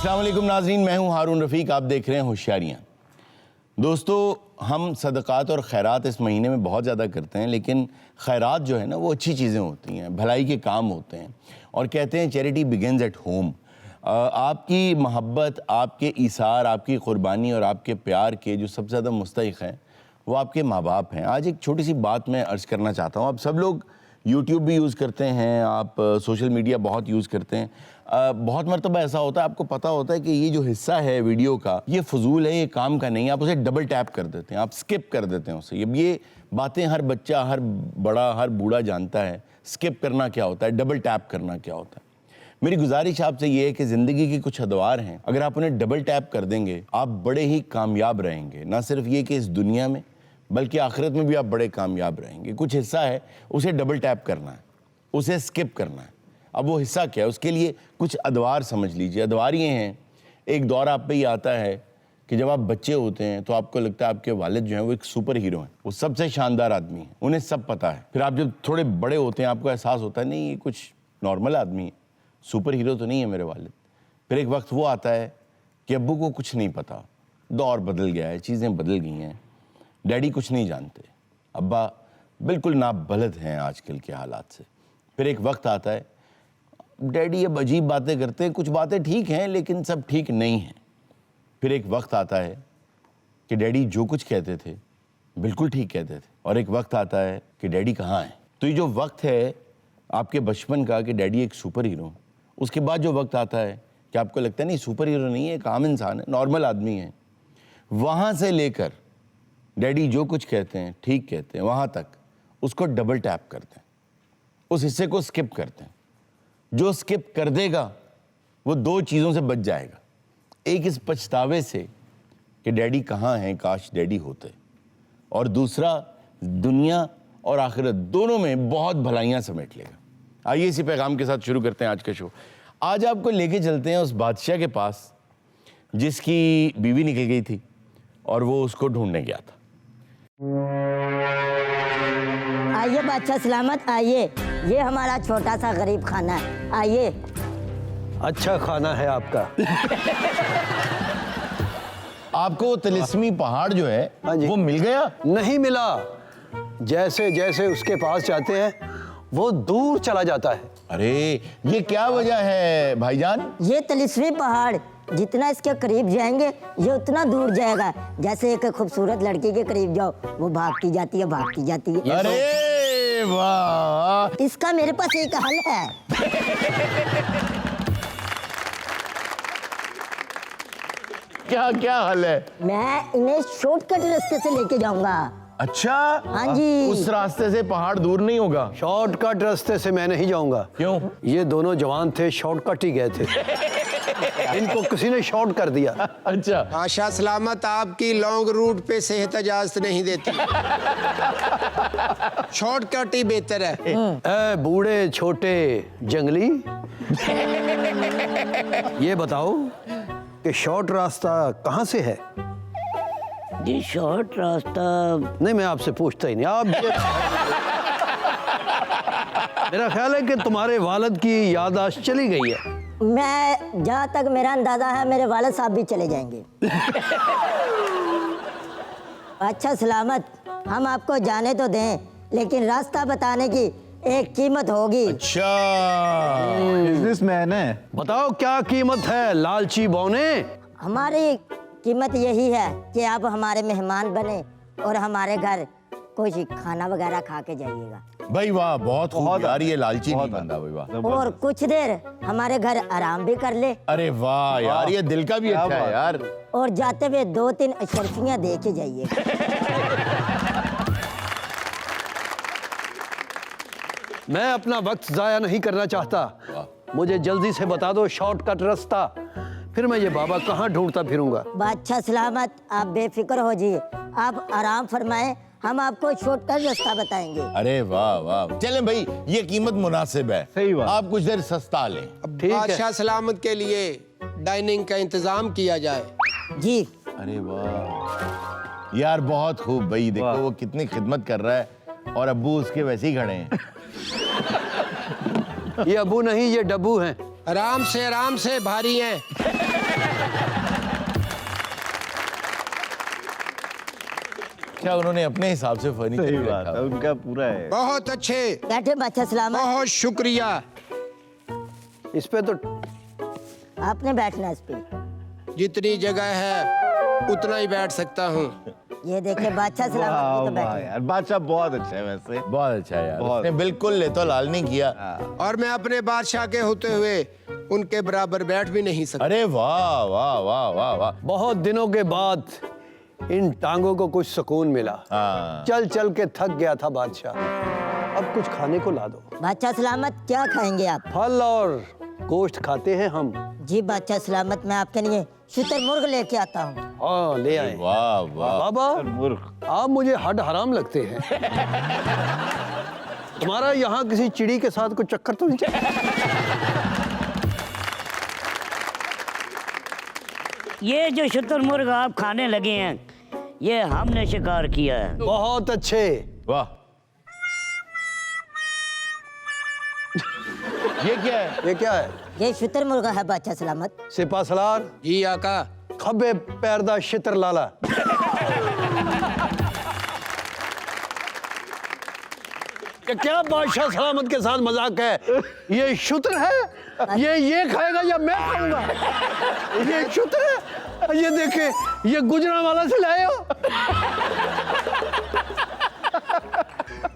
अस्सलाम वालेकुम नाज़रीन, मैं हूं हारून रफ़ीक, आप देख रहे हैं होशियारियाँ। दोस्तों, हम सदक़ात और खैरात इस महीने में बहुत ज़्यादा करते हैं, लेकिन खैरात जो है ना वो अच्छी चीज़ें होती हैं, भलाई के काम होते हैं और कहते हैं चैरिटी बिगिन्स एट होम। आपकी मोहब्बत, आपके ईसार, आपकी क़ुरबानी और आपके प्यार के जो सबसे ज़्यादा मुस्तहिक़ हैं वो आपके माँ बाप हैं। आज एक छोटी सी बात मैं अर्ज़ करना चाहता हूँ। आप सब लोग यूट्यूब भी यूज़ करते हैं, आप सोशल मीडिया बहुत यूज़ करते हैं। बहुत मरतबा ऐसा होता है, आपको पता होता है कि ये जो हिस्सा है वीडियो का ये फजूल है, ये काम का नहीं है, आप उसे डबल टैप कर देते हैं, आप स्किप कर देते हैं उसे। ये बातें हर बच्चा, हर बड़ा, हर बूढ़ा जानता है स्किप करना क्या होता है, डबल टैप करना क्या होता है। मेरी गुजारिश आपसे ये है कि ज़िंदगी की कुछ अदवार हैं, अगर आप उन्हें डबल टैप कर देंगे आप बड़े ही कामयाब रहेंगे। ना सिर्फ ये कि इस दुनिया में बल्कि आखिरत में भी आप बड़े कामयाब रहेंगे। कुछ हिस्सा है उसे डबल टैप करना है, उसे स्किप करना है। अब वो हिस्सा क्या है, उसके लिए कुछ अदवार समझ लीजिए। अदवार ये हैं, एक दौर आप पे ही आता है कि जब आप बच्चे होते हैं तो आपको लगता है आपके वालिद जो हैं वो एक सुपर हीरो हैं, वो सबसे शानदार आदमी हैं, उन्हें सब पता है। फिर आप जब थोड़े बड़े होते हैं आपको एहसास होता है नहीं ये कुछ नॉर्मल आदमी है, सुपर हीरो तो नहीं है मेरे वालिद। फिर एक वक्त वो आता है कि अब्बू को कुछ नहीं पता, दौर बदल गया है, चीज़ें बदल गई हैं, डैडी कुछ नहीं जानते, अब्बा बिल्कुल नाबलद हैं आजकल के हालात से। फिर एक वक्त आता है डैडी अब अजीब बातें करते हैं, कुछ बातें ठीक हैं लेकिन सब ठीक नहीं हैं। फिर एक वक्त आता है कि डैडी जो कुछ कहते थे बिल्कुल ठीक कहते थे, और एक वक्त आता है कि डैडी कहाँ हैं। तो ये जो वक्त है आपके बचपन का कि डैडी एक सुपर हीरो, उसके बाद जो वक्त आता है कि आपको लगता है नहीं सुपर हीरो नहीं है, एक आम इंसान है, नॉर्मल आदमी है, वहाँ से लेकर डैडी जो कुछ कहते हैं ठीक कहते हैं वहाँ तक उसको डबल टैप करते हैं, उस हिस्से को स्किप करते हैं। जो स्किप कर देगा वो दो चीज़ों से बच जाएगा, एक इस पछतावे से कि डैडी कहाँ हैं, काश डैडी होते, और दूसरा दुनिया और आखिरत दोनों में बहुत भलाइयाँ समेट लेगा। आइए इसी पैगाम के साथ शुरू करते हैं आज का शो। आज आपको लेके चलते हैं उस बादशाह के पास जिसकी बीवी निकल गई थी और वो उसको ढूंढने गया था। आइए बादशाह सलामत, आइए, ये हमारा छोटा सा गरीब खाना है, आइए। अच्छा खाना है आपका। आपको वो तिलिस्मी पहाड़ जो है हाँ जी। वो मिल गया? नहीं मिला, जैसे जैसे उसके पास जाते हैं वो दूर चला जाता है। अरे ये क्या वजह है भाईजान? ये तिलिस्मी पहाड़ जितना इसके करीब जाएंगे ये उतना दूर जाएगा। जैसे एक खूबसूरत लड़की के करीब जाओ वो भागती जाती है, भागती जाती है। अरे वाह, इसका मेरे पास एक हल है। क्या क्या हल है? मैं इन्हें शॉर्टकट रास्ते से लेके जाऊंगा। अच्छा, हाँ जी। उस रास्ते से पहाड़ दूर नहीं होगा? शॉर्टकट रास्ते से मैं नहीं जाऊंगा। क्यों? ये दोनों जवान थे, शॉर्टकट ही गए थे। इनको किसी ने शॉर्ट कर दिया। अच्छा, आशा सलामत आपकी लॉन्ग रूट पे सेहत इजाजत नहीं देती। शॉर्टकट ही बेहतर है। ए बूढ़े छोटे जंगली, ये बताओ कि शॉर्ट रास्ता कहाँ से है? जी शॉर्ट रास्ता नहीं, मैं आपसे पूछता ही नहीं। आप मेरा ख्याल है कि तुम्हारे वालिद की याददाश्त चली गई है। मैं जहाँ तक मेरा अंदाजा है मेरे वालिद साहब भी चले जाएंगे। अच्छा सलामत, हम आपको जाने तो दें लेकिन रास्ता बताने की एक कीमत होगी। अच्छा, बिजनेसमैन है। बताओ क्या कीमत है लालची बौने? हमारी कीमत यही है कि आप हमारे मेहमान बने और हमारे घर कुछ खाना वगैरह खा के जाइएगा। भाई वाह, बहुत खूब यार, ये लालची नहीं बंदा भाई वाह। और कुछ देर हमारे घर आराम भी कर ले अरे वाह यार, ये दिल का भी अच्छा है यार। और जाते हुए 2-3 अशरफियाँ दे के जाइए। मैं अपना वक्त जाया नहीं करना चाहता, मुझे जल्दी से बता दो शॉर्टकट रास्ता, फिर मैं ये बाबा कहाँ ढूंढता फिरूंगा। बादशाह सलामत, आप बेफिक्र हो जाइए, आप आराम फरमाएं, हम आपको शॉर्टकट रास्ता बताएंगे। अरे वाह वाह, चलें भाई, ये कीमत मुनासिब है। सही बात। आप कुछ देर सस्ता लें। ठीक है। बादशाह सलामत के लिए डाइनिंग का इंतजाम किया जाए। जी अरे वाह यार, बहुत खूब भाई, देखो वो कितनी खिदमत कर रहा है और अब्बू उसके वैसे ही खड़े हैं। ये अबू नहीं, ये डब्बू हैं। आराम से भारी हैं। क्या उन्होंने अपने हिसाब से फर्नीचर सही भी बात रखा है, उनका पूरा है। बहुत अच्छे, बैठे बादशाह सलामत। बहुत शुक्रिया। इस पे तो आपने बैठना है इस पे। जितनी जगह है उतना ही बैठ सकता हूँ। ये देखिए बादशाह वाह सलामत भी तो वाह बैठे। यार, बादशाह बहुत अच्छा है वैसे। बहुत अच्छा है यार, बहुत। उसने बिल्कुल ले तो लाल नहीं किया। और मैं अपने बादशाह के होते हुए उनके बराबर बैठ भी नहीं सकता। अरे वाह वाह वाह वाह वाह। बहुत दिनों के बाद इन टांगों को कुछ सुकून मिला। हाँ चल चल के थक गया था बादशाह, अब कुछ खाने को ला दो। बादशाह सलामत क्या खाएंगे आप? फल और गोश्त खाते हैं हम। जी बादशाह सलामत, मैं आपके लिए शुतुरमुर्ग लेके आता हूँ। हाँ ले आए। वाह वाह। बाबा मूर्ख। आप मुझे हड हराम लगते हैं। तुम्हारा यहाँ किसी चिड़ी के साथ कुछ चक्कर तो नहीं चल? ये जो शुतुरमुर्ग आप खाने लगे हैं, ये हमने शिकार किया है। बहुत अच्छे। वाह। ये क्या है? ये क्या है? ये शुतुरमुर्ग है बादशाह सलामत। सिपा सलार जी आका। खब्बे पैरदा शितर लाला। ये क्या बादशाह सलामत के साथ मजाक है? ये शुतर है, ये खाएगा या मैं खाऊंगा? ये शुतर है, ये देखे, ये गुजरांवाला से लाए हो।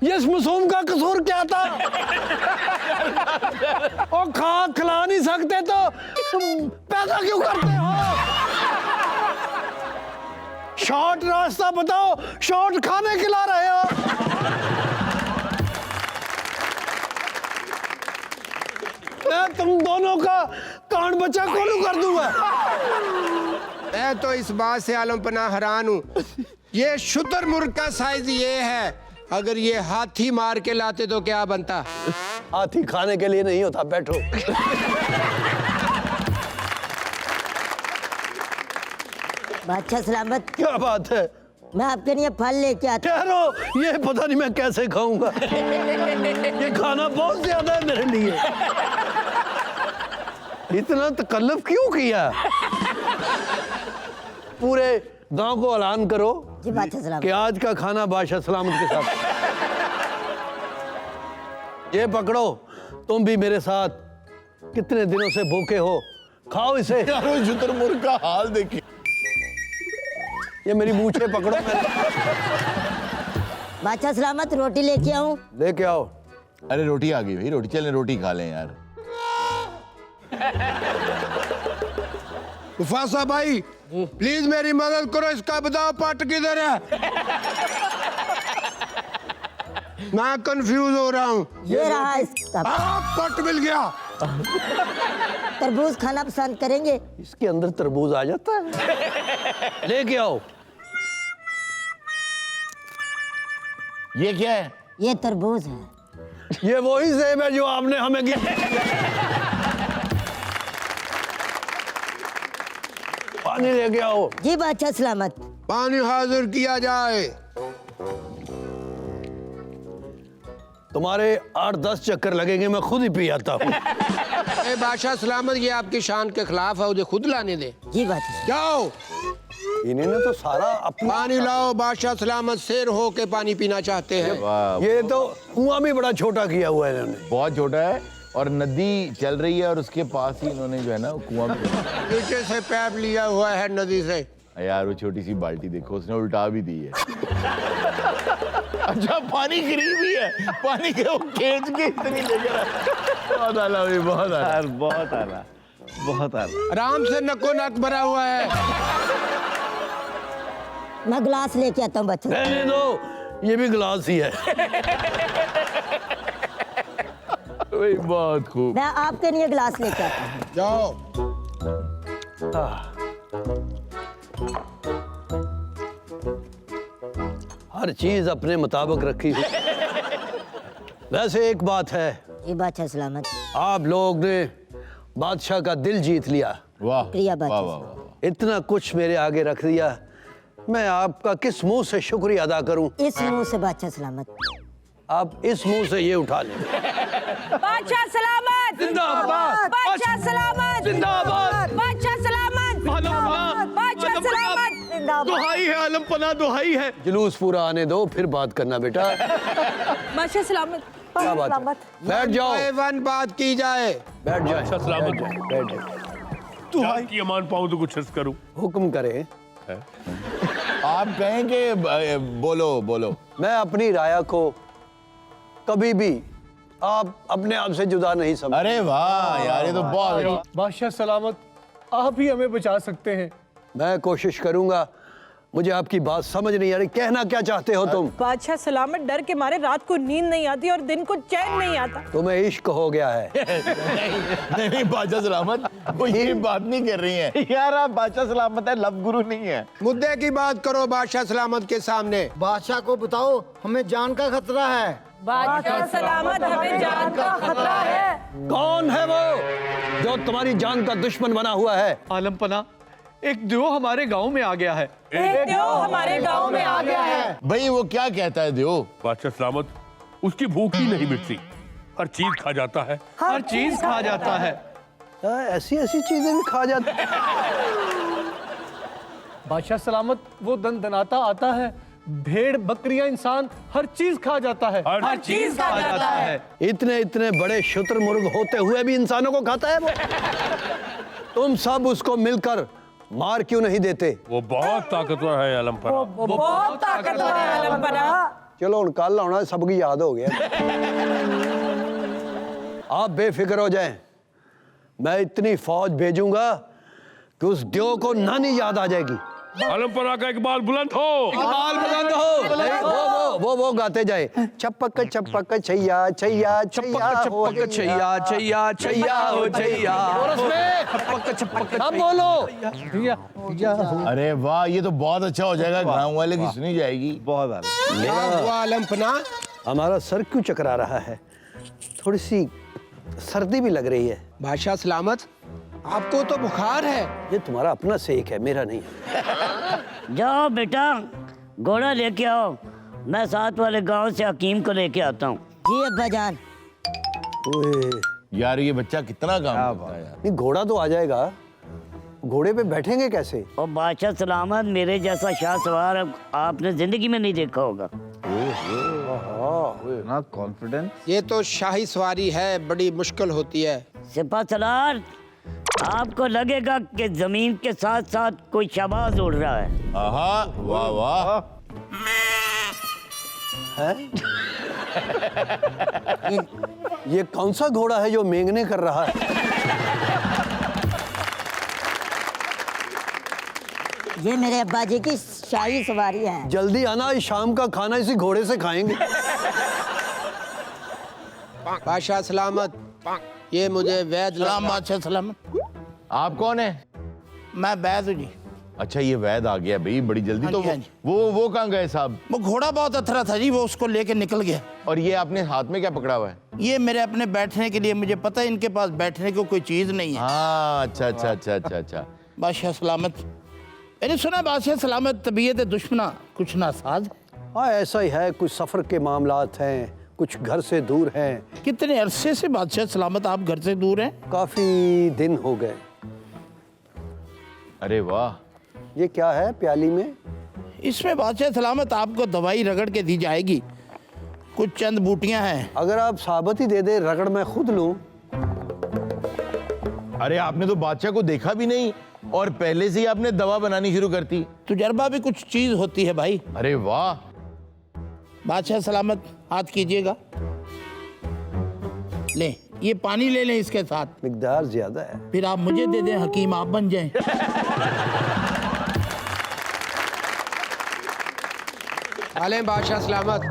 ये इस मासूम का कसूर क्या था? और खिला नहीं सकते तो पैदा क्यों करते हो? शॉर्ट रास्ता बताओ, शॉर्ट खाने खिला रहे हो। मैं तुम दोनों का कान बचा खोलू कर दूंगा। मैं तो इस बात से आलम पना हैरान हूँ। ये शुतुरमुर्ग का साइज ये है, अगर ये हाथी मार के लाते तो क्या बनता? हाथी खाने के लिए नहीं होता, बैठो। बादशाह सलामत, क्या बात है? मैं आपके लिए फल लेके आता ठहरो, ये पता नहीं मैं कैसे खाऊंगा। ये खाना बहुत ज्यादा है मेरे लिए। इतना तकल्लुफ क्यों किया? पूरे गांव को ऐलान करो हूँ। जी बादशाह कि सलामत। आज का खाना बादशाह सलामत के साथ। ये पकड़ो, तुम भी मेरे साथ कितने दिनों से भूखे हो, खाओ इसे। यार वो शुतुरमुर्ग का हाल देखिए। ये मेरी मूछें पकड़ो। बादशाह सलामत, रोटी लेके आऊँ? लेके आओ। अरे रोटी आ गई भाई, रोटी, चलें रोटी खा लें यार। मुफासा भाई प्लीज मेरी मदद करो, इसका बताओ पट किधर है? मैं कंफ्यूज हो रहा हूँ। ये रहा इसका। पट मिल गया। तरबूज खाना पसंद करेंगे? इसके अंदर तरबूज आ जाता है। लेके आओ। ये क्या है? ये तरबूज है। ये वही सेब है जो आपने हमें पानी लेके आओ। जी बादशाह सलामत। पानी हाजिर किया जाए। तुम्हारे 8-10 चक्कर लगेंगे, मैं खुद ही पी आता हूँ। ए बादशाह सलामत, ये आपकी शान के खिलाफ है, उसे खुद लाने दे। जी बादशाह। जाओ इन्होंने तो सारा अपना पानी लाओ। बादशाह सलामत शेर हो के पानी पीना चाहते हैं। वाह, ये तो कुआं भी बड़ा छोटा किया हुआ है इन्होंने। बहुत छोटा है और नदी चल रही है और उसके पास ही इन्होंने जो है ना कुआं भी। नीचे से पैप लिया हुआ है नदी से। यार वो छोटी सी बाल्टी देखो, उसने उल्टा भी दी है। अच्छा पानी गिरी भी है, पानी के वो खींच के इतनी लेकर आया। बहुत आला भाई, बहुत आला। यार बहुत आला, बहुत आला। आराम से नको नक भरा हुआ है। मैं गिलास लेके आता हूँ बच्चों। रहने दो, ये भी गिलास ही है। भाई बहुत खूब। मैं आपके लिए गिलास लेके आता हूँ। जाओ। हर चीज अपने मुताबिक रखी हुई। वैसे एक बात है, जी बादशाह सलामत। आप लोग ने बादशाह का दिल जीत लिया, वाह शुक्रिया वाह बादशाह वाह साहब। वाह। इतना कुछ मेरे आगे रख दिया। मैं आपका किस मुंह से शुक्रिया अदा करूं? इस मुंह से बादशाह सलामत। आप इस मुंह से ये उठा लें। बादशाह सलामत। जिंदाबाद। बादशाह सलामत। जिंदाबाद। बादशाह सलामत। पना दुहाई है। जुलूस पूरा आने दो फिर बात करना बेटा। बादशाह सलामत। क्या बात है? बैठ जाओ, वन बात की जाए। बैठ जाओ, बादशाह सलामत। बैठ जाओ। दुहाई की अमान पाऊं तो कुछ अर्ज करूं। हुक्म करें। आप कहें कि बोलो बोलो। मैं अपनी राया को कभी भी आप अपने आप से जुदा नहीं समझ। अरे वाह यार, ये तो बहुत बादशाह सलामत, आप ही हमें बचा सकते हैं। मैं कोशिश करूंगा। मुझे आपकी बात समझ नहीं आ रही, कहना क्या चाहते हो तुम? बादशाह सलामत डर के मारे रात को नींद नहीं आती और दिन को चैन नहीं आता। तुम्हें इश्क हो गया है। नहीं बादशाह सलामत, वो ये बात नहीं कर रही है। यार आप बादशाह सलामत है, लव गुरु नहीं है। मुद्दे की बात करो बादशाह सलामत के सामने। बादशाह को बताओ हमें जान का खतरा है। बादशाह सलामत, हमें जान का खतरा है। कौन है वो जो तुम्हारी जान का दुश्मन बना हुआ है? आलम पना, एक दियो हमारे गांव में आ गया है। एक दियो हमारे गांव में आ गया है। भाई वो क्या कहता है दियो? बादशाह सलामत, उसकी भूख ही नहीं मिटती, हर चीज खा जाता है। हर चीज खा जाता है। ऐसी ऐसी चीजें भी खा जाते हैं। बादशाह सलामत, वो दन दनाता आता है, भेड़ बकरियां इंसान हर चीज खा जाता है। हर चीज खा जाता है। इतने इतने बड़े शुतुरमुर्ग होते हुए भी इंसानों को खाता है वो। तुम सब उसको मिलकर मार क्यों नहीं देते? वो बहुत ताकतवर है आलम पर। बहुत ताकतवर है आलम पना। चलो उन कल आना सबकी याद हो गया। आप बेफिक्र हो जाएं, मैं इतनी फौज भेजूंगा कि उस देव को नानी याद आ जाएगी। आलम पर का इकबाल बुलंद हो। इकबाल बुलंद हो। नहीं, वो गाते जाए। छपक छपक छैया छैया छैया हो छैया छैया छैया हो छैया। अब बोलो। अरे वाह, ये तो बहुत अच्छा हो जाएगा, गांव वाले की सुनी जाएगी। बहुत आला। क्या हुआ आलमपना? हमारा सर क्यों चकरा रहा है? थोड़ी सी सर्दी भी लग रही है। बादशाह सलामत, आपको तो बुखार है। ये तुम्हारा अपना सेक है, मेरा नहीं है। जाओ बेटा, घोड़ा लेके आओ, मैं साथ वाले गांव से हकीम को लेके आता हूँ। जी अब्बा जान। ओए, यार ये बच्चा कितना काम करता है यार। नहीं घोड़ा तो आ जाएगा, घोड़े पे बैठेंगे कैसे? और बादशाह सलामत, मेरे जैसा शाह सवार आपने जिंदगी में नहीं देखा होगा। इतना कॉन्फिडेंस। ये तो शाही सवारी है, बड़ी मुश्किल होती है। सिपा सलार, आपको लगेगा कि जमीन के साथ साथ कोई शबाज उड़ रहा है। आहा, वाह वाह। ये कौन सा घोड़ा है जो मेंगने कर रहा है? ये मेरे अब्बा जी की शाही सवारी है। जल्दी आना, इस शाम का खाना इसी घोड़े से खाएंगे। बादशाह सलामत, ये मुझे वैद सलाम बादशाह सलामत। आप कौन है? मैं बैद हूँ जी। अच्छा ये वैद आ गया भाई बड़ी जल्दी। हाँ तो जी, हाँ जी। वो कहाँ गए साहब? वो घोड़ा बहुत अथरा था जी, वो उसको लेके निकल गया। और ये आपने हाथ में क्या पकड़ा हुआ है? ये मेरे अपने बैठने के लिए, मुझे पता है इनके पास बैठने को कोई चीज़ नहीं है। हाँ अच्छा अच्छा अच्छा अच्छा अच्छा। बादशाह सलामत, मैंने सुना बादशाह सलामत तबीयत दुश्मना कुछ नासाज। हाँ ऐसा ही है, कुछ सफर के मामलात हैं, कुछ घर से दूर हैं। कितने अरसे से बादशाह सलामत आप घर से दूर हैं? काफी दिन हो गए। अरे वाह, ये क्या है प्याली में? इसमें बादशाह सलामत आपको दवाई रगड़ के दी जाएगी, कुछ चंद बूटियां हैं। अगर आप साबत ही दे दे, रगड़ मैं खुद लूं। अरे आपने तो बादशाह को देखा भी नहीं और पहले से ही आपने दवा बनानी शुरू कर दी। तजुर्बा भी कुछ चीज होती है भाई। अरे वाह। बादशाह सलामत, हाथ कीजिएगा। ले, ये पानी ले लें इसके साथ। मिकदार ज्यादा है। फिर आप मुझे दे दें, हकीम आप बन जाएं। आलें बादशाह सलामत।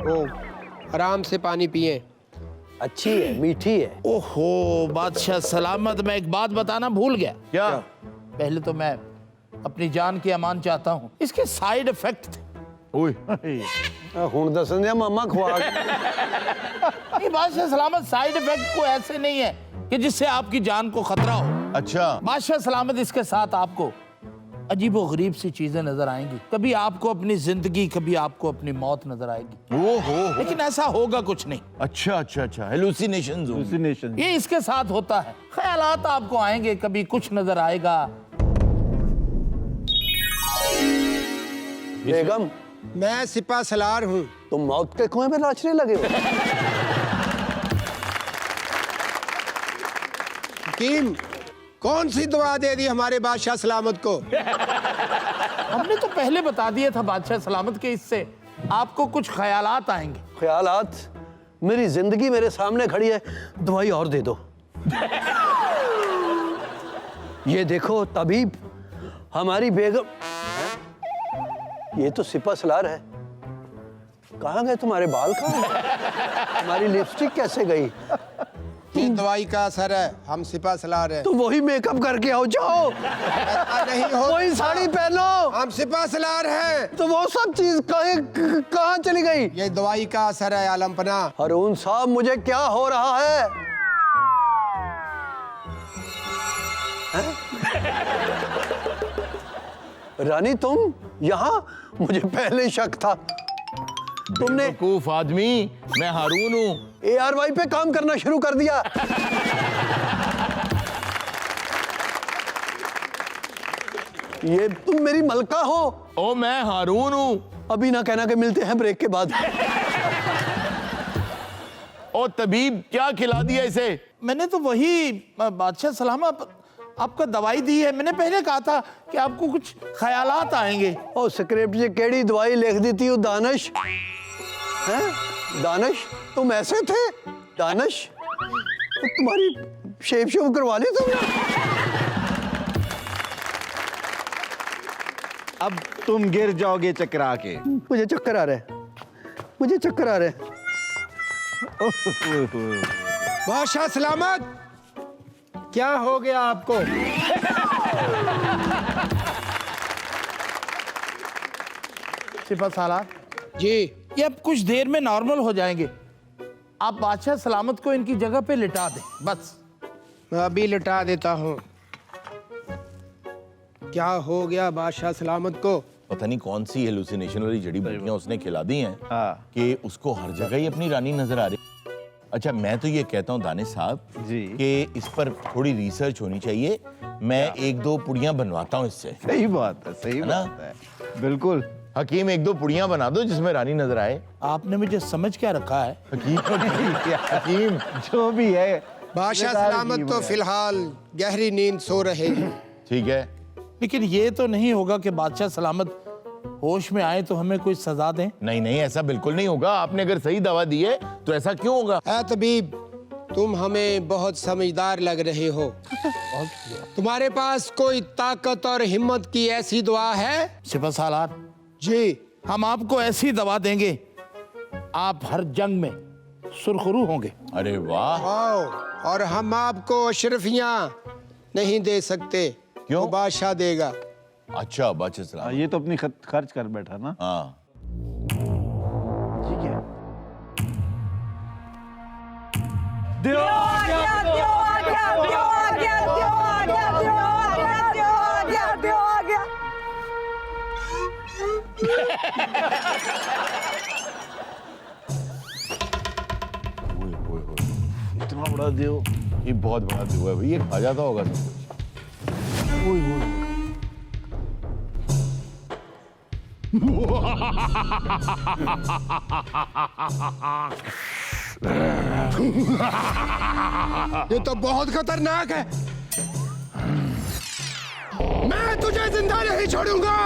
ओ, आराम से पानी पिए। अच्छी है, मीठी है। ओहो बादशाह सलामत, मैं एक बात बताना भूल गया। क्या? पहले तो मैं अपनी जान की अमान चाहता हूँ, इसके साइड इफेक्ट थे। हुण दसन दिया मामा खवा। नहीं बादशाह सलामत, साइड इफेक्ट को ऐसे नहीं है कि जिससे आपकी जान को खतरा हो। अच्छा। बादशाह सलामत, इसके साथ आपको अजीबो गरीब सी चीजें नजर आएंगी। कभी आपको अपनी जिंदगी, कभी आपको अपनी मौत नजर आएगी। ओहो। लेकिन ऐसा होगा कुछ नहीं। अच्छा अच्छा अच्छा, हेलुसिनेशंस होंगे। Hallucination। ये इसके साथ होता है। ख्यालात आपको आएंगे, कभी कुछ नजर आएगा, बेगम, मैं सिपा सलार हूँ। तुम मौत के कुएं में नाचने लगे हो। हकीम, कौन सी दुआ दे दी हमारे बादशाह सलामत को? हमने तो पहले बता दिया था बादशाह सलामत के, इससे आपको कुछ ख्यालात आएंगे। ख्यालात? मेरी जिंदगी मेरे सामने खड़ी है, दवाई और दे दो। ये देखो तबीब, हमारी बेगम। ये तो सिपा सलार है। कहाँ गए तुम्हारे बाल? कहाँ गए? हमारी लिपस्टिक कैसे गई? ये दवाई का असर है, हम सिपा सलार हैं। तो वही मेकअप करके आओ, जाओ। ऐसा नहीं हो, वही साड़ी पहनो। हम सिपा सलार हैं। तो वो सब चीज कहाँ चली गई? ये दवाई का असर है आलमपना। हारून साहब, मुझे क्या हो रहा है? रानी तुम यहाँ? मुझे पहले शक था। तुमने बेवकूफ आदमी, मैं हारून हूँ। ARY पे काम करना शुरू कर दिया। ये तुम मेरी मलका हो? ओ मैं हारून हूँ। अभी ना कहना कि मिलते हैं ब्रेक के बाद। ओ तबीब, क्या खिला दिया इसे? मैंने तो वही बादशाह सलामत आपका दवाई दी है। मैंने पहले कहा था कि आपको कुछ ख्यालात आएंगे। ओ स्क्रिप्ट से केड़ी दवाई लिख दी थी दानिश? हैं? दानिश, तुम ऐसे थे? दानिश, तो तुम्हारी शेव करवा ली तुमने? अब तुम गिर जाओगे चकरा के। मुझे चक्कर आ रहे हैं, मुझे चक्कर आ रहे हैं। बादशाह सलामत, क्या हो गया आपको? सिपा सालार जी, ये अब कुछ देर में नॉर्मल हो जाएंगे। आप बादशाह सलामत को इनकी जगह पे लिटा दें, बस। मैं अभी लिटा देता हूँ। क्या हो गया बादशाह सलामत को? पता नहीं कौन सी हेलुसिनेशन वाली जड़ी बूटियां उसने खिला दी हैं हाँ। कि उसको हर जगह ही अपनी रानी नजर आ रही। अच्छा, मैं तो ये कहता हूँ दानिश साहब जी। कि इस पर थोड़ी रिसर्च होनी चाहिए। मैं एक दो पुड़ियां बनवाता हूँ इससे। सही बात है, सही है ना? बात है, बिल्कुल। हकीम, एक दो पुड़ियां बना दो जिसमें रानी नजर आए। आपने मुझे समझ क्या रखा है? हकीम, जो भी है, बादशाह सलामत तो फिलहाल गहरी नींद सो रहे हैं। ठीक है। लेकिन ये तो नहीं होगा कि बादशाह सलामत होश में आए तो हमें कोई सजा दें। नहीं नहीं, ऐसा बिल्कुल नहीं होगा। आपने अगर सही दवा दी है तो ऐसा क्यों होगा? ऐ तबीब, तुम हमें बहुत समझदार लग रहे हो। तुम्हारे पास कोई ताकत और हिम्मत की ऐसी दुआ है? सिपा सालार जी, हम आपको ऐसी दवा देंगे, आप हर जंग में सुरखरू होंगे। अरे वाह। आओ, और हम आपको अशरफियां नहीं दे सकते। क्यों? वो बादशाह देगा। अच्छा, बादशाह सलाम। ये तो अपनी खर्च कर बैठा ना। हाँ, ठीक है। इतना बड़ा देव, ये बहुत बड़ा दुआ है भाई, ये खा जाता होगा सब कुछ। ये तो बहुत खतरनाक है। मैं तुझे जिंदा नहीं छोड़ूंगा।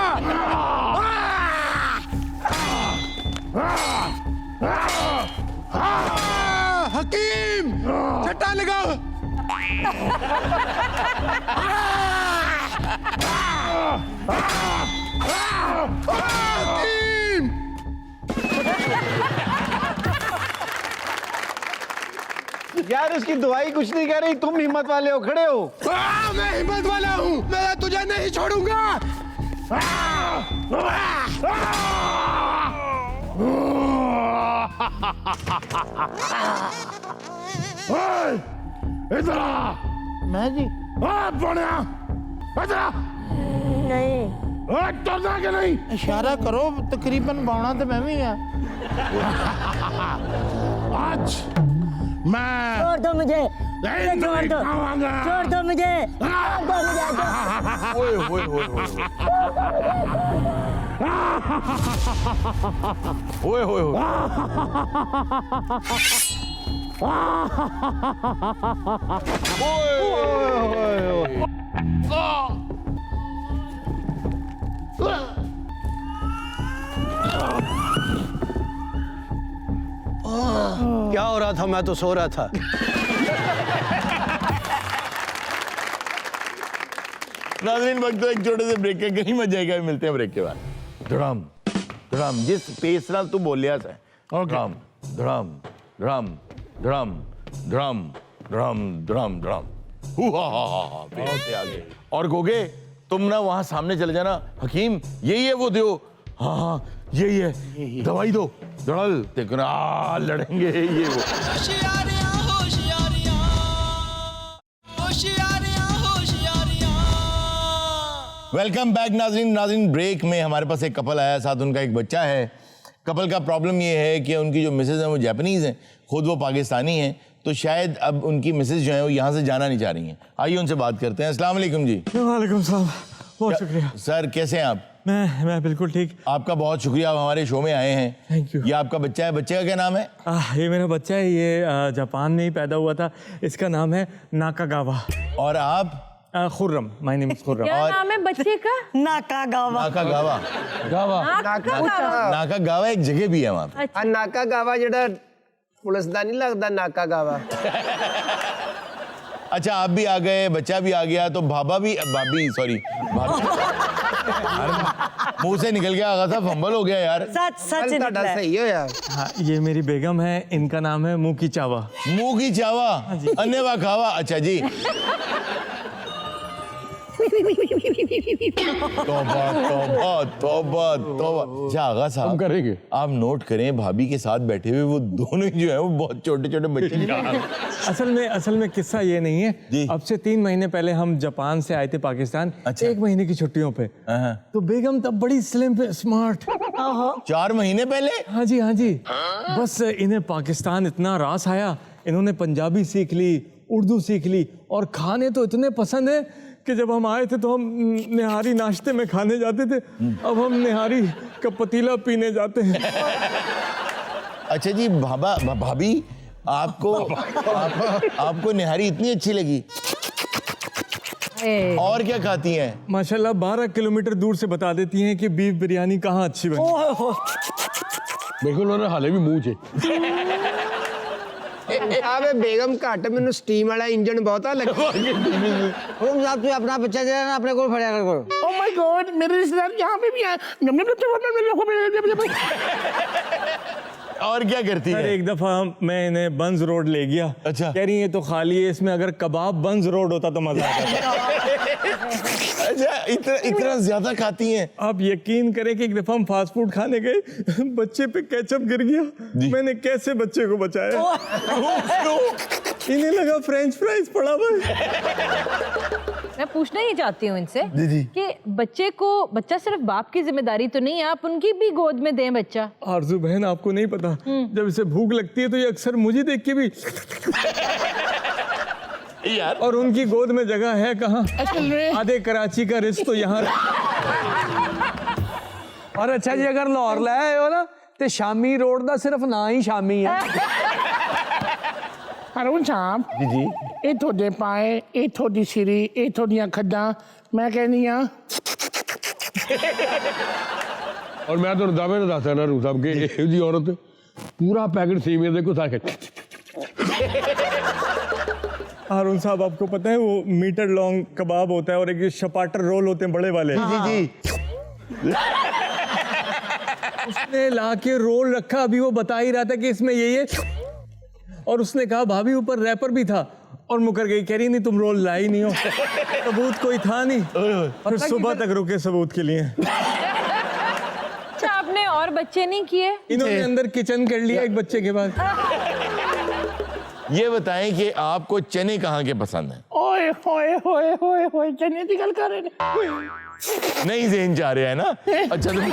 हकीम, छट्टा लगाओ। हकीम, यार उसकी दवाई कुछ नहीं कर रही, तुम हिम्मत वाले हो, खड़े हो। मैं हिम्मत वाला हूँ, मैं तुझे नहीं छोड़ूंगा। इधर आ। मैं जी बढ़िया, इधर आ। नहीं, डरना के नहीं? इशारा करो, तकरीबन बावना तो मैं भी है। आज मैं छोड़ दो मुझे, नहीं छोड़ दो, खाऊंगा। छोड़ दो मुझे, छोड़ दो मुझे। ओए, ओए, ओए, ओए, ओए। ओए होए होए। क्या हो रहा था? मैं तो सो रहा था। नाज़रीन, वक्त तो एक छोटे से ब्रेक के, कहीं मत जाएगा, मिलते हैं ब्रेक के बाद। ड्रम ड्रम जिस पेस नाल तू बोलिया सा, drum drum drum drum drum drum drum drum, pace से आगे। और गोगे तुम ना वहां सामने चले जाना, हकीम यही है वो दो, हाँ हाँ यही है, दवाई दो, दड़ल देखो ना, लड़ेंगे ये वो। वेलकम बैक नाज़रीन। नाज़रीन, ब्रेक में हमारे पास एक कपल आया, साथ उनका एक बच्चा है। कपल का प्रॉब्लम ये है कि उनकी जो मिसेज हैं वो जापानीज़ हैं, खुद वो पाकिस्तानी हैं, तो शायद अब उनकी मिसेज जो है वो यहाँ से जाना नहीं चाह रही हैं। आइए उनसे बात करते हैं। अस्सलाम वालेकुम जी। वालेकुम सलाम, बहुत शुक्रिया सर, कैसे हैं आप? मैं बिल्कुल ठीक। आपका बहुत शुक्रिया, आप हमारे शो में आए हैं। Thank you. ये आपका बच्चा है, बच्चे का क्या नाम है? ये मेरा बच्चा है, ये जापान में ही पैदा हुआ था, इसका नाम है नाकागावा। और आप? Khurram, my name is Khurram. क्या नाम है बच्चे का? नाकागावा। नाकागावा। नाकागावा एक जगह भी है वहाँ पे। नाका गावा जड़ा पुलिस दा नहीं लगता, नाका गावा। अच्छा, आप भी आ गए, बच्चा भी आ गया, तो भाभी सॉरी मुंह से निकल गया, आगा था, फंबल हो गया यार। सच निकला है। सही हो यार। हाँ, ये मेरी बेगम है, इनका नाम है मुंह की चावा। मुंह की चावा, अन्य खावा। अच्छा जी। तौबा तौबा तौबा तौबा। अच्छा आगा साहब, करेंगे। आप नोट करें, भाभी के साथ बैठे हुए वो दोनों ही जो है वो बहुत छोटे छोटे बच्चे हैं। असल में किस्सा ये नहीं है। अब से 3 महीने पहले हम जापान से आए थे पाकिस्तान। अच्छा। 1 महीने की छुट्टियों पे। तो बेगम तब बड़ी स्लिम स्मार्ट। 4 महीने पहले? हाँ जी। बस इन्हें पाकिस्तान इतना रास आया, इन्होंने पंजाबी सीख ली, उर्दू सीख ली, और खाने तो इतने पसंद है कि जब हम आए थे तो हम निहारी नाश्ते में खाने जाते थे, अब हम निहारी का पतीला पीने जाते हैं। अच्छा जी, भाभी आपको निहारी इतनी अच्छी लगी? और क्या खाती हैं? माशाल्लाह 12 किलोमीटर दूर से बता देती हैं कि बीफ बिरयानी कहाँ अच्छी बनी। बिल्कुल, उन्होंने हाले भी मुंह चे। आवे बेगम घट, मैनू स्टीम वाला इंजन बहुता लगा। हुकुम साहब, तू अपना बच्चा जो है ना अपने को फड़िया कर करो। ओह माय गॉड, मेरे रिश्तेदार यहाँ पे भी आए। और क्या करती सर, है? एक दफा मैं इन्हें बंज रोड ले गया। अच्छा। कह रही है तो खाली है, इसमें अगर कबाब बंज रोड होता तो मजा आता। अच्छा, इतना ज्यादा खाती हैं? आप यकीन करें कि एक दफा हम फास्ट फूड खाने गए, बच्चे पे केचप गिर गया। मैंने कैसे बच्चे को बचाया? इन्हें लगा फ्रेंच फ्राइज पड़ा हुआ है। मैं पूछना ही चाहती हूँ इनसे कि बच्चा सिर्फ बाप की जिम्मेदारी तो नहीं है, आप उनकी भी गोद में दें बच्चा। आरजू बहन, आपको नहीं पता, जब इसे भूख लगती है तो ये अक्सर मुझे देख के भी यार, और उनकी गोद में जगह है कहाँ? आधे कराची का रिस्क तो यहाँ। और अच्छा जी, अगर लाहौर ले आए हो ना तो शामी रोड का सिर्फ ना ही शामी है। अरुण साहब जी ਇਹ ਤੁਹਾਡੇ ਪਾਏ, ਇਹ ਤੁਹਾਡੀ ਸਿਰੀ, ਇਹ ਤੁਹਾਡੀਆਂ ਖੱਡਾਂ, ਮੈਂ ਕਹਿੰਦੀ ਆ। और मैं तो दावे ना दस रू साहब के ਇਹੋ ਜਿਹੀ औरत पूरा पैकेट सीमे दे को खा के। हारून साहब, आपको पता है वो मीटर लॉन्ग कबाब होता है और एक शपाटर रोल होते हैं बड़े वाले। जी। उसने ला के रोल रखा, अभी वो बता ही रहा था कि इसमें ये और उसने कहा भाभी ऊपर रैपर भी था, और मुकर गई, कह रही नहीं तुम रोल लाई नहीं हो, सबूत कोई था नहीं। फिर सुबह तक रुके सबूत के लिए। अच्छा, आपने और बच्चे नहीं किए? इन्होंने अंदर किचन कर लिया एक बच्चे के बाद। ये बताएं कि आपको चने कहाँ के पसंद हैं? ओए होए होए होए होए, चने की गल कर रहे ने। नहीं ज़हन जा रहा है ना? अच्छा तुम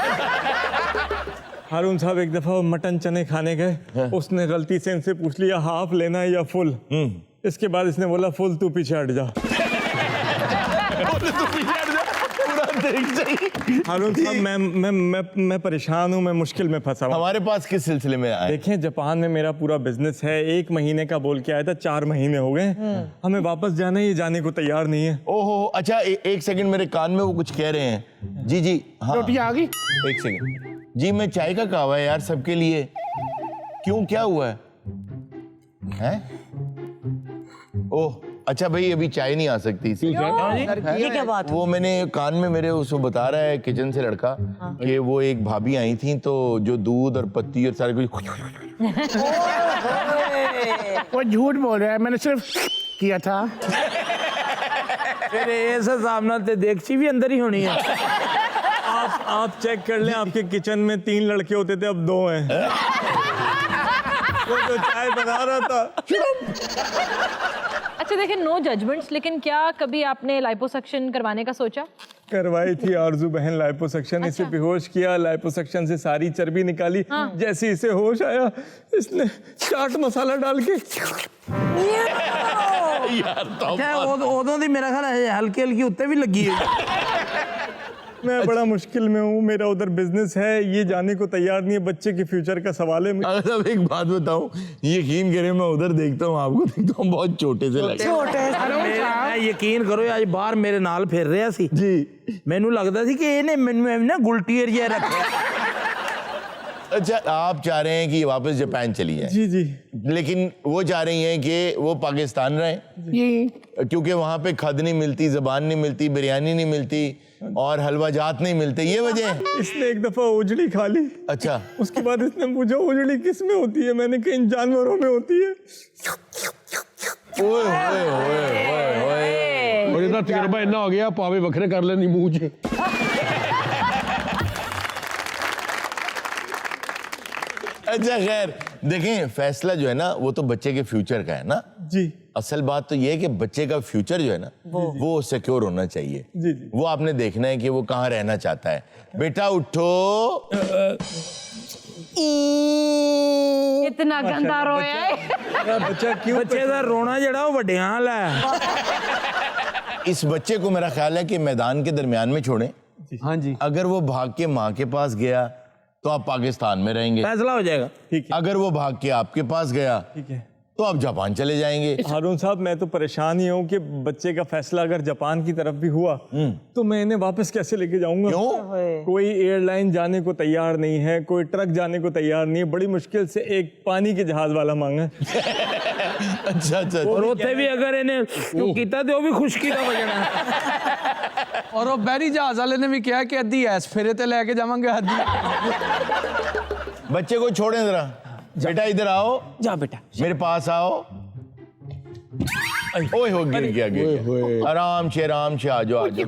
हारून साहब, एक दफा मटन चने खाने गए, उसने गलती से इनसे पूछ लिया हाफ लेना है या फुल। इसके बाद इसने बोला फुल, तू पीछे हट जा। पूरा हारून साहब मैं परेशान हूँ, मैं मुश्किल में फंसा हूँ। हमारे पास किस सिलसिले में आए? देखें, जापान में मेरा पूरा बिजनेस है, 1 महीने का बोल के आया था, 4 महीने हो गए। हमें वापस जाना है, ये जाने को तैयार नहीं है। ओहो, अच्छा एक सेकंड, मेरे कान में वो कुछ कह रहे हैं। जी जी, हाँ रोटी आ गई। एक सेकंड जी, मैं चाय का कहवा है यार सबके लिए। क्यों, क्या हुआ है? ओह अच्छा भाई, अभी चाय नहीं आ सकती। ये क्या बात? वो मैंने कान में मेरे उसको बता रहा है किचन से लड़का कि वो एक भाभी आई थी, तो जो दूध और पत्ती और सारे कुछ वो झूठ बोल रहा है, मैंने सिर्फ किया था। फिर ऐसा सामना ते देखची भी अंदर ही होनी है। आप चेक कर लें, आपके किचन में 3 लड़के होते थे, अब 2 हैं। वो जो चाय बना रहा था। अच्छा देखिए, नो जजमेंट्स, लेकिन क्या कभी आपने लाइपोसक्शन करवाने का सोचा? करवाई थी आरजू बहन लाइपोसक्शन। इसे बेहोश किया, लाइपोसक्शन से सारी चर्बी निकाली। जैसे इसे होश आया, इसने चाट मसाला डाल के उदों दी मेरा ख्याल है हल्की हल्की उत्ते भी लगी है। मैं बड़ा मुश्किल में हूँ, मेरा उधर बिजनेस है, ये जाने को तैयार नहीं है, बच्चे के फ्यूचर का सवाल है। अगर अब एक बात बताऊं, यकीन करें, मैं उधर देखता हूँ, आपको देखता हूँ, बहुत छोटे से लगे। मैं यकीन करो, आज बाहर मेरे नाल फिर रहा सी जी, मैनू लगता सी कि इन्हें मैनू ना गुलटी एरिया रखा। अच्छा, आप चाह रहे हैं कि वापस जापान चली जाए? जी जी। लेकिन वो चाह रही हैं कि वो पाकिस्तान रहे जी, क्योंकि वहाँ पे खद नहीं मिलती, जबान नहीं मिलती, बिरयानी नहीं मिलती और हलवा जात नहीं मिलते, ये वजह है। इसने एक दफा उजड़ी खा ली। अच्छा, उसके बाद इसने पूछा उजड़ी किस में होती है? मैंने कहा इन जानवरों में होती है। ओए ओए ओए ओए ओए, और ਇਹਦਾ ਤਜਰਬਾ ਇੰਨਾ ਹੋ ਗਿਆ, ਪਾਵੇ ਵੱਖਰੇ ਕਰ ਲੈਂਦੀ ਮੂੰਹ 'ਚ। अच्छा खैर, देखें, फैसला जो है ना वो तो बच्चे के फ्यूचर का है ना जी। असल बात तो ये है कि बच्चे का फ्यूचर जो है ना वो सिक्योर होना चाहिए। जी जी। वो आपने देखना है कि वो कहाँ रहना चाहता है। बेटा उठो। इतना गंदा रोया है। बच्चा क्यों? बच्चे का रोना जड़ा वो वड्डियां वाला है। इस बच्चे को मेरा ख्याल है कि मैदान के दरमियान में छोड़ें। हाँ जी। अगर वो भाग के माँ के पास गया तो आप पाकिस्तान में रहेंगे, फैसला हो जाएगा। ठीक है। अगर वो भाग के आपके पास गया ठीक है, तो आप जापान चले जाएंगे। हारून साहब, मैं तो परेशान ही हूँ कि बच्चे का फैसला अगर जापान की तरफ भी हुआ तो मैं इन्हें वापस कैसे लेके जाऊंगा? क्यों? कोई एयरलाइन जाने को तैयार नहीं है, कोई ट्रक जाने को तैयार नहीं है, बड़ी मुश्किल से एक पानी के जहाज वाला मांगा। अच्छा अच्छा। और उत्थे भी अगर इन्हें क्यों कीता तो भी खुशकी का वजना। और वो बहरी जहाज वाले ने भी कहा कि अद्धी ऐस फेरे ते लेके जावांगे अद्धी। बच्चे को छोड़ें जरा। बेटा इधर आओ, जा बेटा, मेरे पास आओ। ओए हो, गिर गया गिर गया। आराम से आ जाओ, आ जाओ।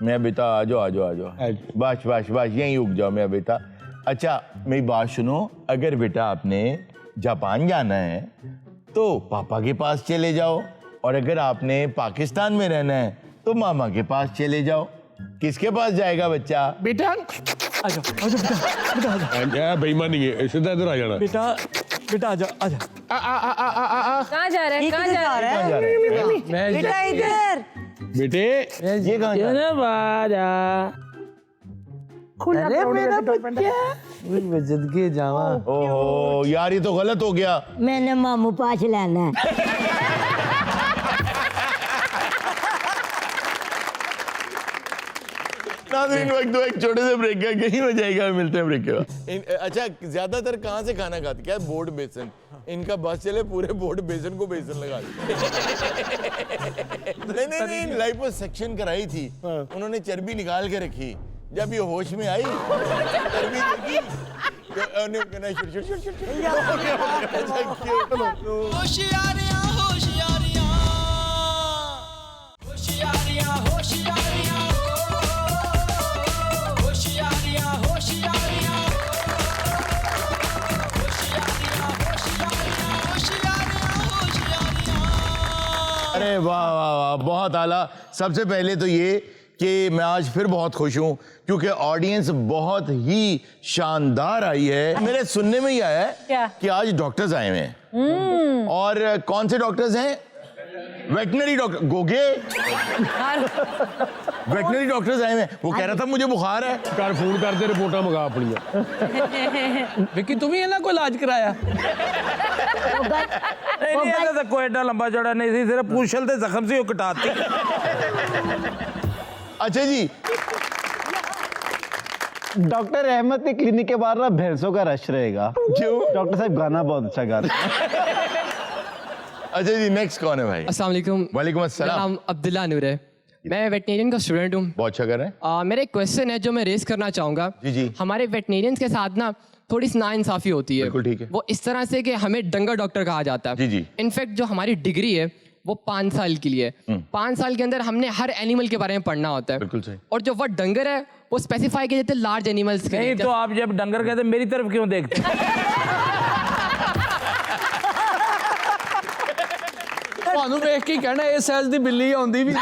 मैं बेटा आ जाओ, आ जाओ, आ जाओ। बस बस बस, यहीं रुक जाओ मेरा बेटा। अच्छा मेरी बात सुनो, अगर बेटा आपने जापान जाना है तो पापा के पास चले जाओ, और अगर आपने पाकिस्तान में रहना है तो मामा के पास चले जाओ। किसके पास जाएगा बच्चा? बेटा आजा आजा बेटा, बेटा आजा। ਇਹ ਬੇਈਮਾਨੀ ਹੈ, ਸਿੱਧਾ ਇੱਧਰ ਆ जाना। बेटा बेटा आजा आजा। कहाँ जा रहा है? कहाँ जा रहा है? बेटा इधर। बेटे ये कहाँ जा रहा है? बाजा अरे मेरा बच्चा। जिंदगी जावा। ओहो यार, ये तो गलत हो गया। मैंने मामू पास लेना है। नाज़रीन, वक्त दो एक छोटे से ब्रेक का, कहीं हो जाएगा, मिलते हैं ब्रेक के बाद। अच्छा, ज्यादातर कहाँ से खाना खाते? क्या बोर्ड बेसन? इनका बस चले पूरे बोर्ड बेसन को बेसन लगा दिया। नहीं, लाइपोसक्शन कराई थी, उन्होंने चर्बी निकाल के रखी। जब ये होश में आई, चर्बी देखी, होशियारियां होशियारियां होशियारियां होशियारियां होशियारियां होशियारियां होशियारियां। अरे वाह वाह वाह, बहुत आला। सबसे पहले तो ये कि मैं आज फिर बहुत खुश हूँ क्योंकि ऑडियंस बहुत ही शानदार आई है। मेरे सुनने में ही आया है क्या? कि आज डॉक्टर्स आए हुए हैं। और कौन से डॉक्टर्स हैं? वेटनरी डॉक्टर गोगे वेटनरी डॉक्टर्स आए हैं। वो कह रहा था मुझे बुखार है। कर फोन करते रिपोर्टा मंगा अपनियां। विक्की तुम ही इन्हें कोई इलाज कराया? नहीं ऐसा तो कोई एडा लंबा चौड़ा नहीं थी, सिर्फ पूछल ते जख्म से कटाती। अच्छा जी, डॉक्टर अहमद के क्लिनिक के बाहर ना भैंसों का रश रहेगा। क्यों? डॉक्टर साहब गाना बहुत अच्छा गा रहे हैं। अच्छा जी, नेक्स्ट कौन है भाई? अस्सलाम वालेकुम। वालेकुम अस्सलाम। मेरा नाम अब्दुल्ला नूर है, मैं वेटनेरियन का स्टूडेंट हूँ। बहुत अच्छा कर रहे हैं। मेरा एक क्वेश्चन है जो मैं रेस करना चाहूँगा। जी जी। हमारे वेटनेरियंस के साथ ना थोड़ी सी नाइंसाफ़ी होती है। बिल्कुल ठीक है। वो इस तरह से कि हमें डंगर डॉक्टर कहा जाता है। जी जी। इनफैक्ट जो हमारी डिग्री है वो 5 साल के लिए, 5 साल के अंदर हमने हर एनिमल के बारे में पढ़ना होता है। बिल्कुल सही। और जो वर्ड डंगर है वो स्पेसिफाई किए जाते हैं लार्ज एनिमल्स के लिए। नहीं तो आप जब डंगर कहते मेरी तरफ क्यों देखते? ਤੁਹਾਨੂੰ ਵੇਖ ਕੇ ਕਹਿਣਾ ਇਹ ਸਾਈਜ਼ ਦੀ ਬਿੱਲੀ ਆਉਂਦੀ ਵੀ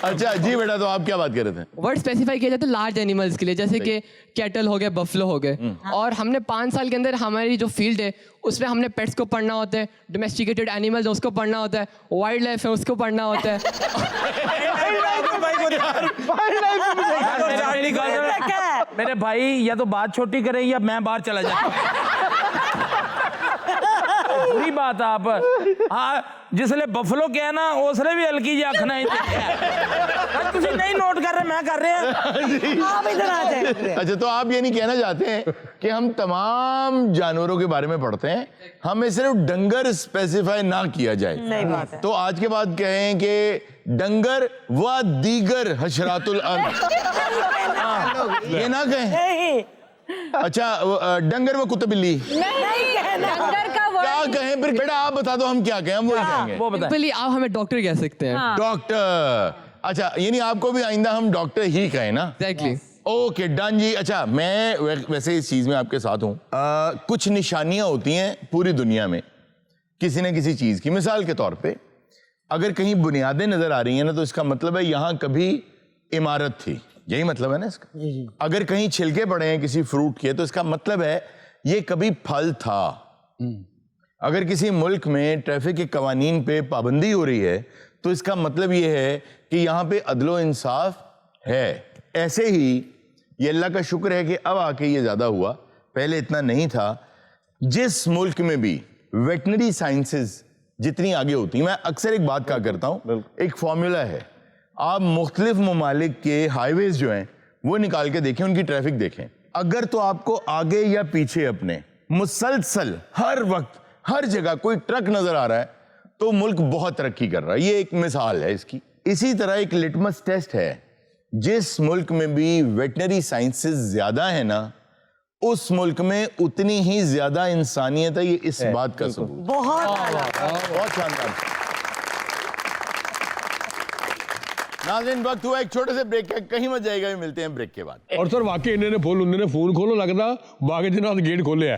अच्छा जी बेटा, तो आप क्या बात कर रहे थे? वर्ड स्पेसिफाई किया जाता है लार्ज एनिमल्स के लिए, जैसे कि कैटल हो गए, बफलो हो गए। और हमने 5 साल के अंदर हमारी जो फील्ड है उसमें हमने पेट्स को पढ़ना होता है, डोमेस्टिकेटेड एनिमल्स है उसको पढ़ना होता है, वाइल्ड लाइफ है उसको पढ़ना होता है। मेरे भाई या तो बात छोटी करें या मैं बाहर चला जाऊँ। बुरी बात आप हाँ जिसले बफलो क्या ना उसने भी हल्की जी आखना ही तुझे नहीं नोट कर रहे, मैं कर रहे हैं। आप इधर आ जाए। अच्छा, तो आप ये नहीं कहना चाहते हैं कि हम तमाम जानवरों के बारे में पढ़ते हैं, हमें सिर्फ डंगर स्पेसिफाई ना किया जाए? नहीं बात है। तो आज के बाद कहें कि डंगर व दीगर हशरातुल अर्द, ये ना कहें? अच्छा, डंगर व कुत्ते बिल्ली डंगर का क्या कहें फिर? बेटा आप बता दो, हम क्या कहें? हम वही कहेंगे। वो बताएं। सिंपली आप हमें डॉक्टर कह सकते हैं। डॉक्टर। अच्छा, यानी आपको भी आइंदा हम डॉक्टर ही कहें ना? एग्जैक्टली। ओके डन जी। अच्छा, मैं वैसे इस चीज में आपके साथ हूं। कुछ निशानियां होती हैं पूरी दुनिया में किसी न किसी चीज की। मिसाल के तौर पे अगर कहीं बुनियादें नजर आ रही हैं ना, तो इसका मतलब है यहां कभी इमारत थी, यही मतलब है ना इसका। अगर कहीं छिलके पड़े हैं किसी फ्रूट के, तो इसका मतलब है ये कभी फल था। अगर किसी मुल्क में ट्रैफिक के कवानीन पे पाबंदी हो रही है, तो इसका मतलब ये है कि यहाँ पे अदलो इंसाफ है। ऐसे ही ये अल्लाह का शुक्र है कि अब आके ये ज़्यादा हुआ, पहले इतना नहीं था। जिस मुल्क में भी वेटनरी साइंसेज जितनी आगे होती हैं, मैं अक्सर एक बात कहा करता हूँ, एक फॉर्मूला है, आप मुख्तलिफ ममालिक के हाईवेज जो हैं वो निकाल के देखें, उनकी ट्रैफिक देखें। अगर तो आपको आगे या पीछे अपने मुसलसल हर वक्त हर जगह कोई ट्रक नजर आ रहा है, तो मुल्क बहुत तरक्की कर रहा है। ये एक मिसाल है इसकी। इसी तरह एक लिटमस टेस्ट है, जिस मुल्क में भी वेटनरी साइंसेज ज्यादा है ना, उस मुल्क में उतनी ही ज्यादा इंसानियत है। ये इस बात का सबूत। बहुत शानदार। नाज़रीन, वक्त हुआ एक छोटे से ब्रेक का, कहीं मत जाएगा, मिलते हैं ब्रेक के बाद। और सर वाकई इन्होंने फोन खोलो, लगता बाकी दिन गेट खोले है।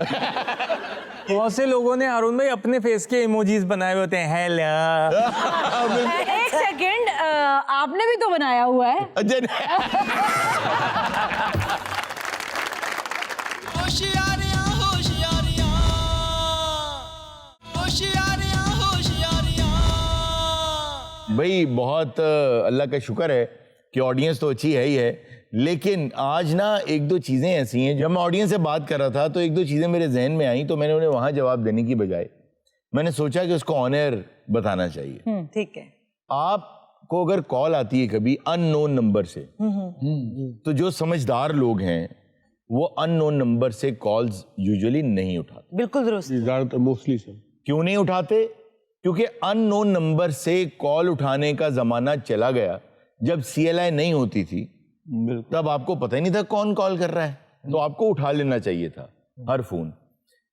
बहुत से लोगों ने अरुण भाई अपने फेस के इमोजीज बनाए हुए होते हैं। हेलो। एक सेकंड, आपने भी तो बनाया हुआ है। होशियारियां होशियारियां होशियारियां होशियारियां। भाई बहुत अल्लाह का शुक्र है कि ऑडियंस तो अच्छी है ही है, लेकिन आज ना एक दो चीज़ें ऐसी हैं, जब मैं ऑडियंस से बात कर रहा था तो एक दो चीज़ें मेरे जहन में आई, तो मैंने उन्हें वहाँ जवाब देने की बजाय मैंने सोचा कि उसको ऑन एयर बताना चाहिए। ठीक है। आपको अगर कॉल आती है कभी अननोन नंबर से, तो जो समझदार लोग हैं वो अननोन नंबर से कॉल्स यूजुअली नहीं उठाते। बिल्कुल दुरुस्त। Mostly sir. क्यों नहीं उठाते? क्योंकि अननोन नंबर से कॉल उठाने का जमाना चला गया। जब CLI नहीं होती थी तब आपको पता ही नहीं था कौन कॉल कर रहा है, तो आपको उठा लेना चाहिए था हर फोन।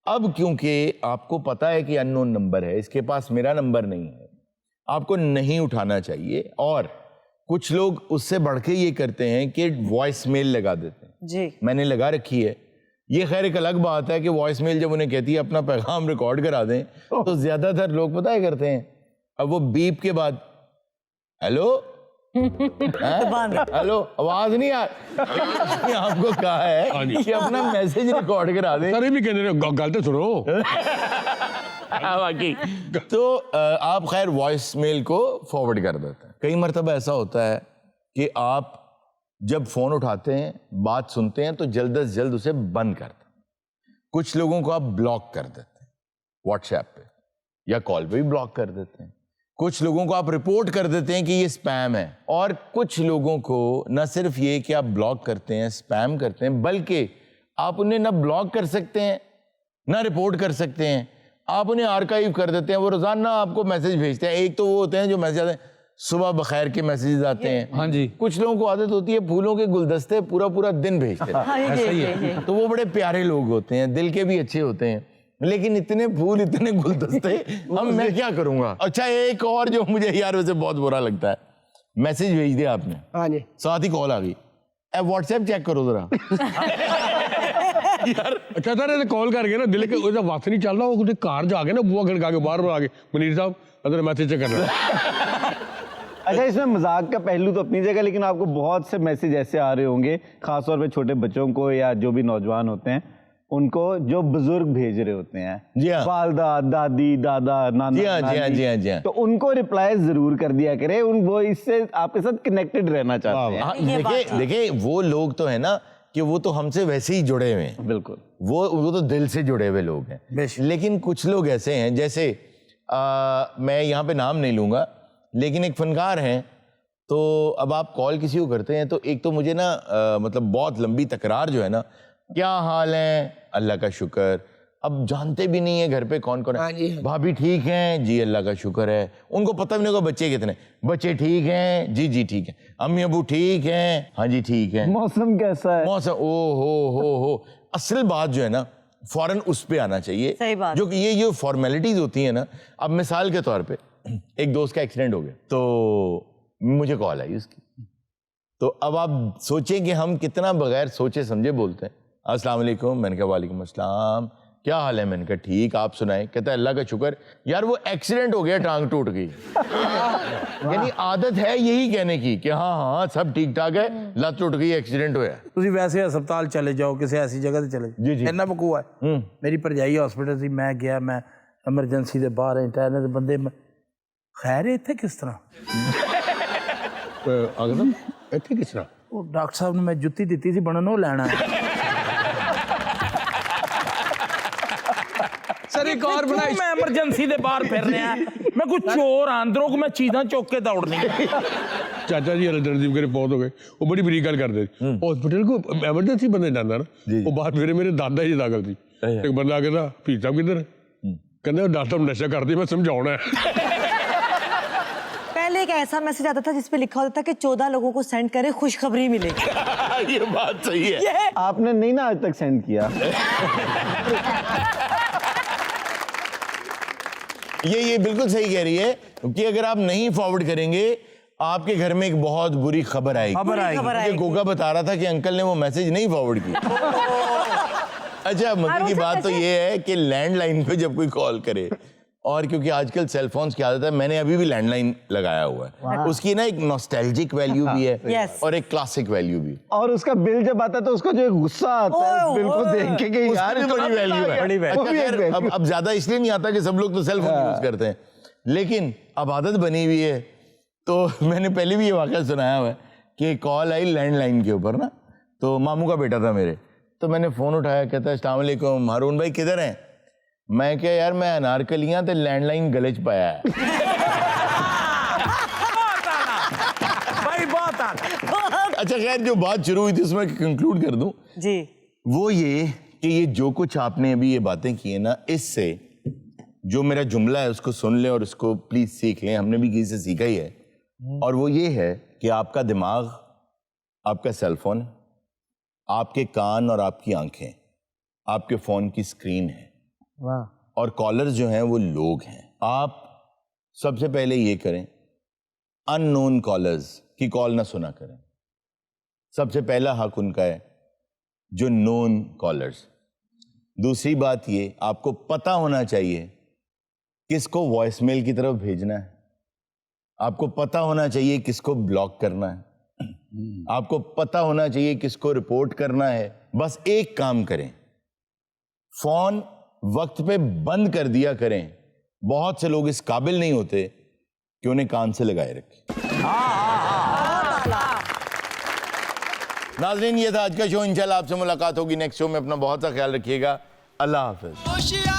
अब क्योंकि आपको पता है कि अननोन नंबर है, इसके पास मेरा नंबर नहीं है, आपको नहीं उठाना चाहिए। और कुछ लोग उससे बढ़ के ये करते हैं कि वॉइस मेल लगा देते हैं। जी, मैंने लगा रखी है। ये खैर एक अलग बात है कि वॉइस मेल जब उन्हें कहती है अपना पैगाम रिकॉर्ड करा दें, तो ज्यादातर लोग पता है करते हैं, अब वो बीप के बाद हेलो हेलो, आवाज नहीं आ आपको कहा है कि अपना मैसेज रिकॉर्ड करा दे। सर भी कहते हैं गल तो सुनो। बाकी तो आप खैर वॉइस मेल को फॉरवर्ड कर देते हैं। कई मरतबा ऐसा होता है कि आप जब फोन उठाते हैं, बात सुनते हैं, तो जल्द से जल्द उसे बंद कर दें। कुछ लोगों को आप ब्लॉक कर देते हैं व्हाट्सएप पे या कॉल पे भी ब्लॉक कर देते हैं। कुछ लोगों को आप रिपोर्ट कर देते हैं कि ये स्पैम है। और कुछ लोगों को न सिर्फ ये कि आप ब्लॉक करते हैं, स्पैम करते हैं, बल्कि आप उन्हें ना ब्लॉक कर सकते हैं ना रिपोर्ट कर सकते हैं, आप उन्हें आर्काइव कर देते हैं। वो रोजाना आपको मैसेज भेजते हैं। एक तो वो होते हैं जो मैसेज आते हैं, सुबह बखैर के मैसेजेस आते हैं। हाँ जी। कुछ लोगों को आदत होती है फूलों के गुलदस्ते पूरा पूरा दिन भेजते हैं। ऐसा ही है। तो वो बड़े प्यारे लोग होते हैं, दिल के भी अच्छे होते हैं, लेकिन इतने फूल, इतने गुलदस्ते हम मैं क्या करूंगा। अच्छा, एक और जो मुझे यार वैसे बहुत बुरा लगता है, मैसेज भेज दिया आपने, हाँ जी, साथ ही कॉल आ गई, व्हाट्सएप चेक करो जरा। यार अच्छा सर कॉल करके ना दिल के उसका वस नहीं चल रहा, वो कार जाके ना बुआ खड़का के बाहर आ के मनीर साहब अगर मैसेज चेक करना। अच्छा, इसमें मजाक का पहलू तो अपनी जगह, लेकिन आपको बहुत से मैसेज ऐसे आ रहे होंगे, खासतौर पे छोटे बच्चों को या जो भी नौजवान होते हैं उनको, जो बुजुर्ग भेज रहे होते हैं। जी हाँ। वालदा, दादी, दादा, नाना, जी हाँ, जी हाँ, जी हाँ, जी हाँ। तो उनको रिप्लाई जरूर कर दिया करें। वो इससे आपके साथ कनेक्टेड रहना चाहते हैं। देखिए वो लोग तो है ना कि वो तो हमसे वैसे ही जुड़े हुए हैं। बिल्कुल, वो तो दिल से जुड़े हुए लोग हैं। लेकिन कुछ लोग ऐसे हैं, जैसे मैं यहाँ पे नाम नहीं लूंगा, लेकिन एक फनकार हैं, तो अब आप कॉल किसी को करते हैं तो एक तो मुझे ना मतलब बहुत लंबी तकरार जो है ना, क्या हाल है, अल्लाह का शुक्र। अब जानते भी नहीं है घर पे कौन कौन है। भाभी ठीक हैं, जी अल्लाह का शुक्र है। उनको पता भी नहीं होगा बच्चे कितने, बच्चे ठीक हैं, जी जी ठीक है। अम्मी अबू ठीक हैं, हाँ जी ठीक है। मौसम कैसा है, मौसम, ओ हो। असल बात जो है ना फौरन उस पे आना चाहिए। सही बात। जो कि ये जो फॉर्मेलिटीज होती है ना, अब मिसाल के तौर पे एक दोस्त का एक्सीडेंट हो गया तो मुझे कॉल आई उसकी, तो अब आप सोचें कि हम कितना बगैर सोचे समझे बोलते हैं, अस्सलाम वालेकुम। मैंने कहा वालेकुम अस्सलाम, क्या हाल है? मैंने कहा ठीक, आप सुनाएं। कहता है अल्लाह का शुक्र। यार वो एक्सीडेंट हो गया, टांग टूट गई। यानी आदत है यही कहने की कि हाँ हाँ सब ठीक ठाक है, लत टूट गई, एक्सीडेंट होया। ਤੁਸੀਂ ਵੈਸੇ ਹਸਪਤਾਲ ਚਲੇ ਜਾਓ, ਕਿਸੇ ਐਸੀ ਜਗ੍ਹਾ ਤੇ ਚਲੇ ਜੀ, ਜੀ। ਇੰਨਾ ਬਕੂਆ ਹੈ। ਮੇਰੀ ਭਰਜਾਈ ਹਸਪੀਟਲ ਸੀ, ਮੈਂ ਗਿਆ, ਮੈਂ ਐਮਰਜੈਂਸੀ ਦੇ ਬਾਹਰ ਇੰਟਰਨਲ ਦੇ ਬੰਦੇ ਖੈਰ ਇੱਥੇ ਕਿਸ ਤਰ੍ਹਾਂ ਅਗਰ ਇੱਥੇ ਕਿਸ ਤਰ੍ਹਾਂ ਉਹ ਡਾਕਟਰ ਸਾਹਿਬ ਨੇ ਮੈਂ ਜੁੱਤੀ ਦਿੱਤੀ ਸੀ ਬਣਨ, ਉਹ ਲੈਣਾ सर एक और बनाई। मैं एमरजेंसी दे बाहर फिर रहा मैं कोई चोर अंदरों को मैं चीज़ां चुक के दौड़नी। चाचा जी रणदीप के बहुत हो गए, वो बड़ी बुरी गल करते हॉस्पिटल को एमरजेंसी बंदे जाता ना, वो बाहर मेरे दादा जी दाखिल थी। एक बंदा कहता भी साहब किधर, कहते डॉक्टर साहब नशा करते, मैं समझाना है। पहले एक ऐसा मैसेज आता था जिसपे लिखा होता था कि 14 लोगों को सेंड करें, खुशखबरी मिलेगी। ये बात सही है। आपने नहीं ना आज तक सेंड किया। ये बिल्कुल सही कह रही है कि अगर आप नहीं फॉरवर्ड करेंगे आपके घर में एक बहुत बुरी खबर आएगी। मुझे गोगा बता रहा था कि अंकल ने वो मैसेज नहीं फॉरवर्ड की। अच्छा, मजे की बात तो ये है कि लैंडलाइन पे जब कोई कॉल करे, और क्योंकि आजकल सेल फोन्स की आदत है, मैंने अभी भी लैंडलाइन लगाया हुआ है। उसकी ना एक नॉस्टैल्जिक वैल्यू भी है और एक क्लासिक वैल्यू भी। और उसका बिल जब आता है तो उसका जो गुस्सा आता है उस बिल को देख के कि यार बड़ी वैल्यू है। अच्छा, खैर, अब ज्यादा इसलिए नहीं आता कि सब लोग तो सेल फोन यूज करते हैं, लेकिन अब आदत बनी हुई है। तो मैंने पहले भी ये वाकया सुनाया हुआ है कि कॉल आई लैंडलाइन के ऊपर ना, तो मामू का बेटा था मेरे, तो मैंने फोन उठाया, कहता है अस्सलाम वालेकुम हारून भाई किधर हैं? मैं क्या यार मैं अनारकलियां ते लैंडलाइन गले च पाया है। भाई बहुत अच्छा, खैर जो बात शुरू हुई थी उसमें कंक्लूड कर दूं जी, वो ये कि ये जो कुछ आपने अभी ये बातें की है ना, इससे जो मेरा जुमला है उसको सुन लें और उसको प्लीज सीख लें। हमने भी किसी से सीखा ही है, और वो ये है कि आपका दिमाग आपका सेलफोन है, आपके कान और आपकी आंखें आपके फोन की स्क्रीन है, और कॉलर्स जो हैं वो लोग हैं। आप सबसे पहले ये करें, अननोन कॉलर्स की कॉल ना सुना करें। सबसे पहला हक उनका है, जो नोन कॉलर्स। दूसरी बात ये, आपको पता होना चाहिए किसको वॉइसमेल की तरफ भेजना है, आपको पता होना चाहिए किसको ब्लॉक करना है, आपको पता होना चाहिए किसको रिपोर्ट करना है। बस एक काम करें, फोन वक्त पे बंद कर दिया करें। बहुत से लोग इस काबिल नहीं होते कि उन्हें कान से लगाए रखें। नाज़रीन, ये था आज का शो। इंशाल्लाह आपसे मुलाकात होगी नेक्स्ट शो में। अपना बहुत सा ख्याल रखिएगा। अल्लाह हाफिज।